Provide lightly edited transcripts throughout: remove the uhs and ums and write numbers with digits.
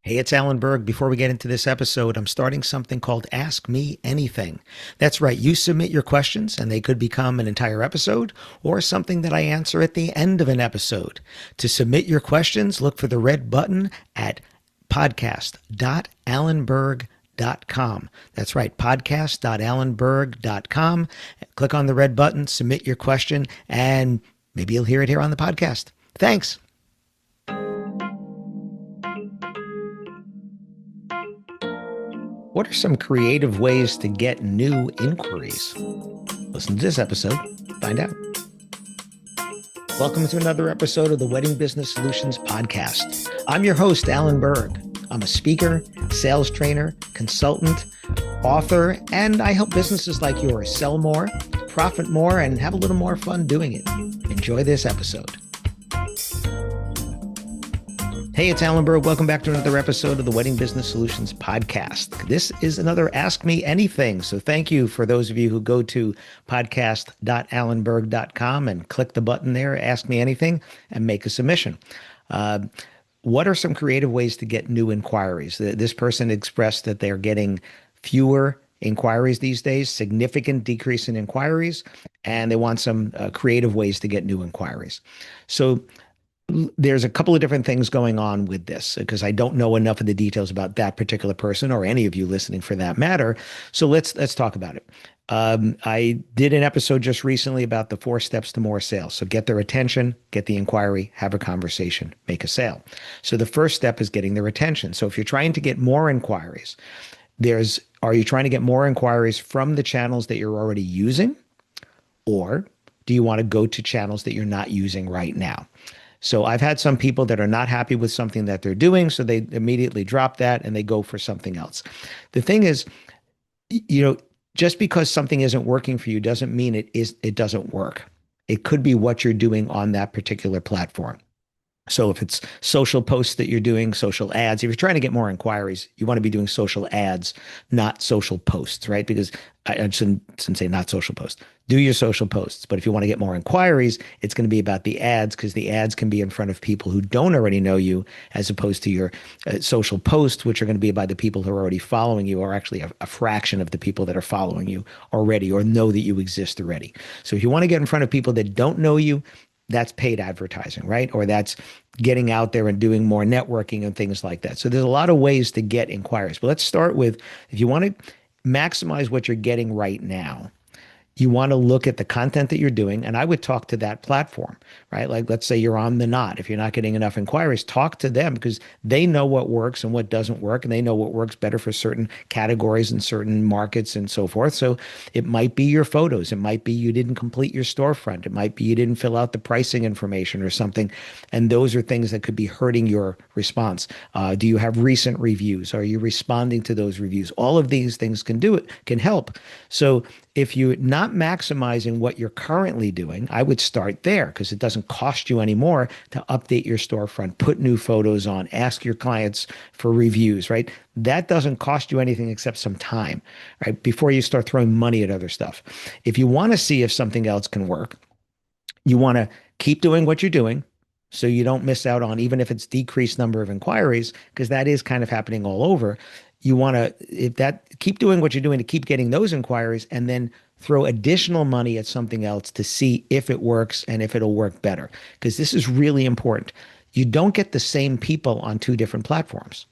Hey, it's Alan Berg. Before we get into this episode, I'm starting something called Ask Me Anything. That's right. You submit your questions and they could become an entire episode or something that I answer at the end of an episode. To submit your questions, look for the red button at podcast.alanberg.com. That's right, podcast.alanberg.com. Click on the red button, submit your question, and maybe you'll hear it here on the podcast. Thanks. What are some creative ways to get new inquiries? Listen to this episode, find out. Welcome to another episode of the Wedding Business Solutions Podcast. I'm your host, Alan Berg. I'm a speaker, sales trainer, consultant, author, and I help businesses like yours sell more, profit more, and have a little more fun doing it. Enjoy this episode. Hey, it's Alan Berg. Welcome back to another episode of the Wedding Business Solutions Podcast. This is another Ask Me Anything. So thank you for those of you who go to podcast.alanberg.com and click the button there, Ask Me Anything, and make a submission. What are some creative ways to get new inquiries? This person expressed that they're getting fewer inquiries these days, significant decrease in inquiries, and they want some creative ways to get new inquiries. So there's a couple of different things going on with this because I don't know enough of the details about that particular person or any of you listening for that matter. So let's talk about it. I did an episode just recently about the 4 steps to more sales. So get their attention, get the inquiry, have a conversation, make a sale. So the first step is getting their attention. So if you're trying to get more inquiries, are you trying to get more inquiries from the channels that you're already using? Or do you want to go to channels that you're not using right now? So I've had some people that are not happy with something that they're doing, so they immediately drop that and they go for something else. The thing is, just because something isn't working for you doesn't mean it doesn't work. It could be what you're doing on that particular platform. So if it's social posts that you're doing, social ads, if you're trying to get more inquiries, you want to be doing social ads, not social posts, right? Because I shouldn't say not social posts. Do your social posts. But if you want to get more inquiries, it's going to be about the ads because the ads can be in front of people who don't already know you as opposed to your social posts, which are going to be by the people who are already following you or actually a fraction of the people that are following you already or know that you exist already. So if you want to get in front of people that don't know you, that's paid advertising, right? Or that's getting out there and doing more networking and things like that. So there's a lot of ways to get inquiries. But let's start with, if you want to maximize what you're getting right now, you want to look at the content that you're doing, and I would talk to that platform, right? Like, let's say you're on The Knot. If you're not getting enough inquiries, talk to them because they know what works and what doesn't work, and they know what works better for certain categories and certain markets and so forth. So it might be your photos. It might be you didn't complete your storefront. It might be you didn't fill out the pricing information or something, and those are things that could be hurting your response. Do you have recent reviews? Are you responding to those reviews? All of these things can help. So if you're not maximizing what you're currently doing, I would start there because it doesn't cost you anymore to update your storefront, put new photos on, ask your clients for reviews, right? That doesn't cost you anything except some time, right? Before you start throwing money at other stuff. If you want to see if something else can work, you want to keep doing what you're doing so you don't miss out on, even if it's decreased number of inquiries, because that is kind of happening all over. You want to, keep doing what you're doing to keep getting those inquiries and then throw additional money at something else to see if it works and if it'll work better. Because this is really important. You don't get the same people on 2 different platforms,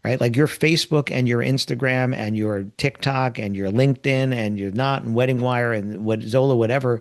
right? Like your Facebook and your Instagram and your TikTok and your LinkedIn and your Knot and Wedding Wire and Zola, whatever,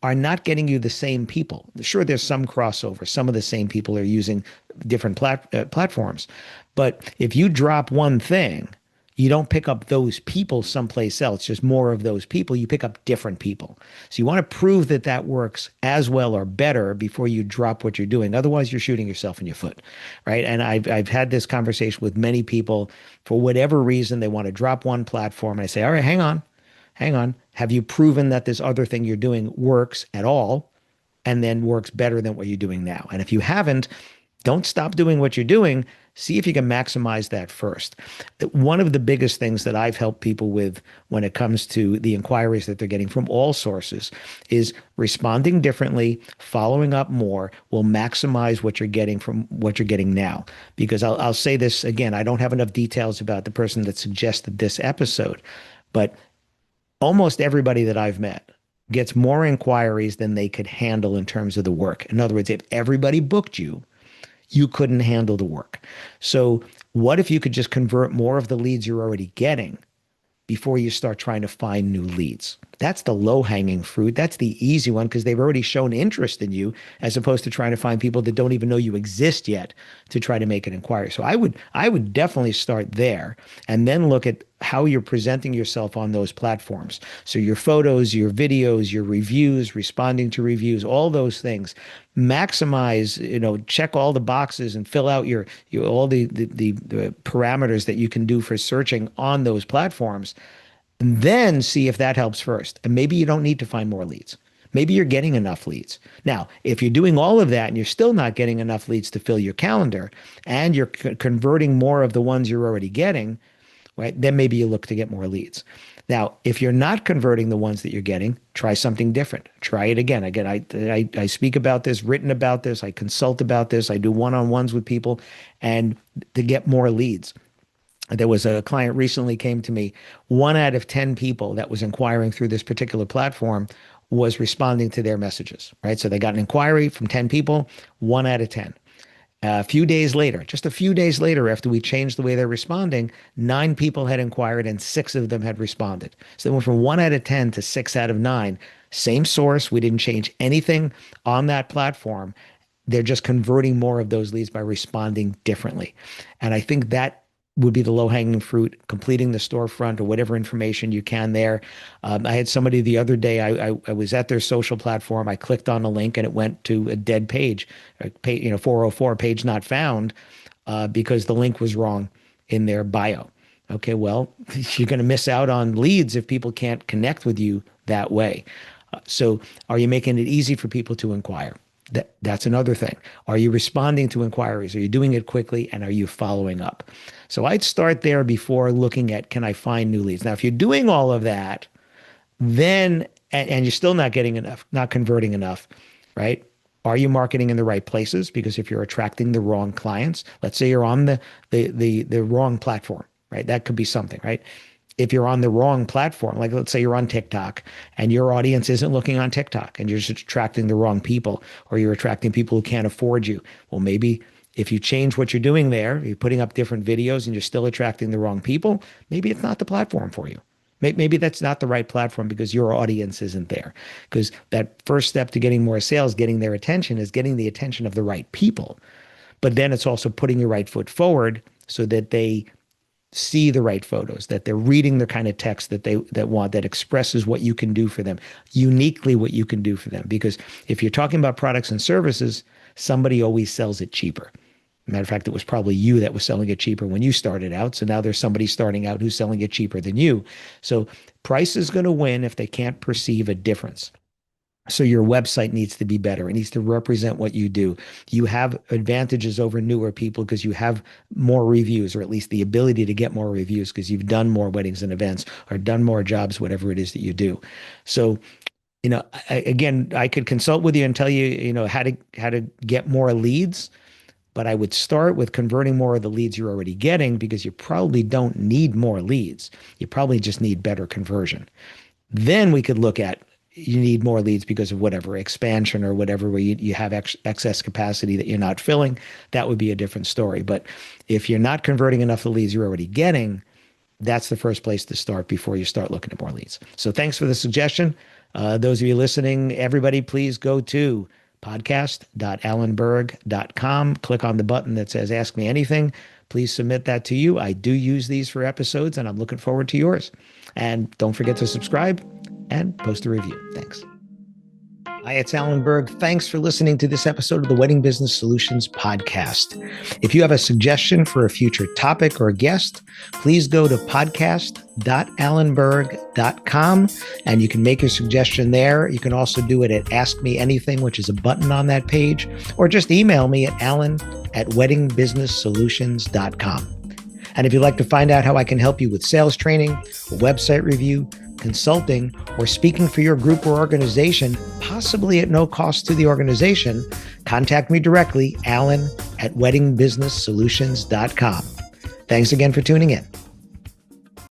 are not getting you the same people. Sure, there's some crossover. Some of the same people are using different platforms. But if you drop one thing, you don't pick up those people someplace else, just more of those people. You pick up different people. So you want to prove that that works as well or better before you drop what you're doing. Otherwise, you're shooting yourself in your foot, right? And I've had this conversation with many people. For whatever reason, they want to drop one platform. And I say, all right, hang on. Have you proven that this other thing you're doing works at all and then works better than what you're doing now? And if you haven't, don't stop doing what you're doing. See if you can maximize that first. One of the biggest things that I've helped people with when it comes to the inquiries that they're getting from all sources is responding differently, following up more will maximize what you're getting from what you're getting now. Because I'll say this again, I don't have enough details about the person that suggested this episode, but almost everybody that I've met gets more inquiries than they could handle in terms of the work. In other words, if everybody booked you, you couldn't handle the work. So what if you could just convert more of the leads you're already getting before you start trying to find new leads? That's the low-hanging fruit. That's the easy one because they've already shown interest in you, as opposed to trying to find people that don't even know you exist yet to try to make an inquiry. So I would definitely start there and then look at how you're presenting yourself on those platforms. So your photos, your videos, your reviews, responding to reviews, all those things. Maximize, check all the boxes and fill out your all the parameters that you can do for searching on those platforms. And then see if that helps first. And maybe you don't need to find more leads. Maybe you're getting enough leads. Now, if you're doing all of that and you're still not getting enough leads to fill your calendar and you're converting more of the ones you're already getting, right, then maybe you look to get more leads. Now, if you're not converting the ones that you're getting, try something different. Try it again. Again, I speak about this, written about this, I consult about this, I do one-on-ones with people, and to get more leads. There was a client recently came to me, 1 out of 10 people that was inquiring through this particular platform was responding to their messages, right? So they got an inquiry from 10 people, 1 out of 10. A few days later, just a few days later, after we changed the way they're responding, 9 people had inquired and 6 of them had responded. So they went from 1 out of 10 to 6 out of 9. Same source. We didn't change anything on that platform. They're just converting more of those leads by responding differently. And I think that would be the low-hanging fruit, completing the storefront or whatever information you can there. I had somebody the other day, I was at their social platform, I clicked on a link and it went to a dead page, 404, page not found, because the link was wrong in their bio. Okay, well, you're going to miss out on leads if people can't connect with you that way. So are you making it easy for people to inquire? That's another thing. Are you responding to inquiries? Are you doing it quickly? And are you following up? So I'd start there before looking at, can I find new leads? Now, if you're doing all of that, then, and you're still not getting enough, not converting enough, right? Are you marketing in the right places? Because if you're attracting the wrong clients, let's say you're on the wrong platform, right? That could be something, right? If you're on the wrong platform, like let's say you're on TikTok and your audience isn't looking on TikTok and you're just attracting the wrong people, or you're attracting people who can't afford you. Well, maybe if you change what you're doing there, you're putting up different videos and you're still attracting the wrong people, maybe it's not the platform for you. Maybe that's not the right platform because your audience isn't there. Because that first step to getting more sales, getting their attention, is getting the attention of the right people. But then it's also putting your right foot forward so that they see the right photos, that they're reading the kind of text that they want, that expresses what you can do for them, uniquely what you can do for them. Because if you're talking about products and services, somebody always sells it cheaper. Matter of fact, it was probably you that was selling it cheaper when you started out. So now there's somebody starting out who's selling it cheaper than you. So price is going to win if they can't perceive a difference. So your website needs to be better. It needs to represent what you do. You have advantages over newer people because you have more reviews, or at least the ability to get more reviews because you've done more weddings and events or done more jobs, whatever it is that you do. So, again, I could consult with you and tell you, how to get more leads, but I would start with converting more of the leads you're already getting, because you probably don't need more leads. You probably just need better conversion. Then we could look at, you need more leads because of whatever expansion or whatever, where you have excess capacity that you're not filling. That would be a different story. But if you're not converting enough of the leads you're already getting, that's the first place to start before you start looking at more leads. So thanks for the suggestion. Those of you listening, everybody, please go to podcast.alanberg.com. Click on the button that says Ask Me Anything. Please submit that to you. I do use these for episodes, and I'm looking forward to yours. And don't forget to subscribe and post a review. Thanks. Hi, it's Alan Berg. Thanks for listening to this episode of the Wedding Business Solutions podcast. If you have a suggestion for a future topic or a guest, please go to podcast.alanberg.com and you can make your suggestion there. You can also do it at Ask Me Anything, which is a button on that page, or just email me at alan@weddingbusinesssolutions.com. And if you'd like to find out how I can help you with sales training, a website review, consulting, or speaking for your group or organization, possibly at no cost to the organization, contact me directly, alan@weddingbusinesssolutions.com. Thanks again for tuning in.